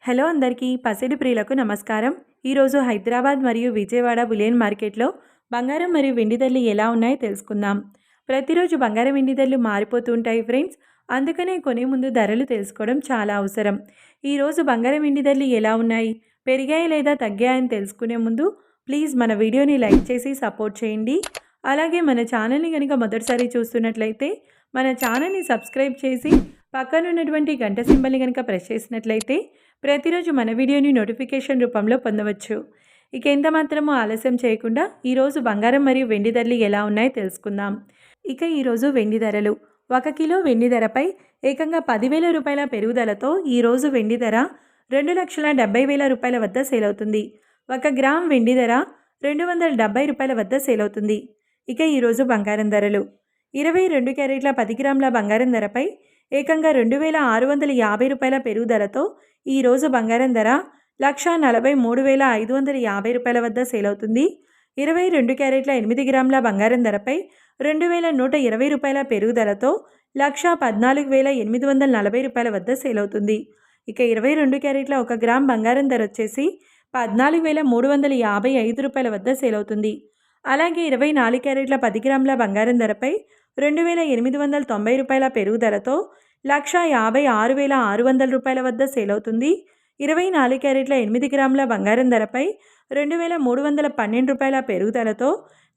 Hello అందరికీ పసిడి ప్రియులకు నమస్కారం. ఈరోజు హైదరాబాద్ మరియు విజయవాడ బులియన్ మార్కెట్లో బంగారం మరియు వెండి ధరలు ఎలా ఉన్నాయో తెలుసుకుందాం. ప్రతిరోజు బంగారం వెండి ధరలు మారిపోతూ ఉంటాయి ఫ్రెండ్స్. అందుకనే కొనే ముందు ధరలు తెలుసుకోవడం చాలా అవసరం. ఈరోజు బంగారం వెండి ధరలు ఎలా ఉన్నాయి, పెరిగాయి లేదా తగ్గాయని తెలుసుకునే ముందు ప్లీజ్ మన వీడియోని లైక్ చేసి సపోర్ట్ చేయండి. అలాగే మన ఛానల్ని కనుక మొదటిసారి చూస్తున్నట్లయితే మన ఛానల్ని సబ్స్క్రైబ్ చేసి పక్కనున్నటువంటి గంట సింబల్ని కనుక ప్రెస్ చేసినట్లయితే ప్రతిరోజు మన వీడియోని నోటిఫికేషన్ రూపంలో పొందవచ్చు. ఇక ఎంత మాత్రమూ ఆలస్యం చేయకుండా ఈరోజు బంగారం మరియు వెండి ధరలు ఎలా ఉన్నాయో తెలుసుకుందాం. ఇక ఈరోజు వెండి ధరలు 1 కిలో వెండి ధరపై ఏకంగా 10,000 రూపాయల పెరుగుదలతో ఈరోజు వెండి ధర 2,70,000 రూపాయల వద్ద సేల్ అవుతుంది. 1 గ్రామ్ వెండి ధర 270 రూపాయల వద్ద సేల్ అవుతుంది. ఇక ఈరోజు బంగారం ధరలు 22 క్యారెట్ల 10 గ్రాముల బంగారం ధరపై ఏకంగా 2,650 రూపాయల పెరుగుదలతో ఈరోజు బంగారం ధర 1,43,550 రూపాయల వద్ద సేల్ అవుతుంది. 22 క్యారెట్ల 8 గ్రాముల బంగారం ధరపై 2,120 రూపాయల పెరుగుదలతో 1,14,840 రూపాయల వద్ద సేల్ అవుతుంది. ఇక 22 క్యారెట్ల 1 గ్రామ్ బంగారం ధర వచ్చేసి 14,355 రూపాయల వద్ద సేల్ అవుతుంది. అలాగే 24 క్యారెట్ల 10 గ్రాముల బంగారం ధరపై 2,890 రూపాయల పెరుగుదలతో 1,56,600 రూపాయల వద్ద సేల్ అవుతుంది. 24 క్యారెట్ల 8 గ్రాముల బంగారం ధరపై 2,312 రూపాయల పెరుగుదలతో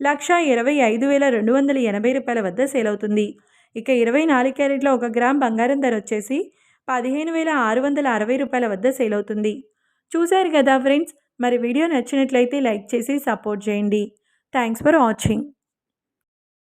1,25,280 రూపాయల వద్ద సేల్ అవుతుంది. ఇక 24 క్యారెట్ల 1 గ్రామ్ బంగారం ధర వచ్చేసి 15,660 రూపాయల వద్ద సేల్ అవుతుంది. చూశారు కదా ఫ్రెండ్స్, మరి వీడియో నచ్చినట్లయితే లైక్ చేసి సపోర్ట్ చేయండి. Thanks for watching.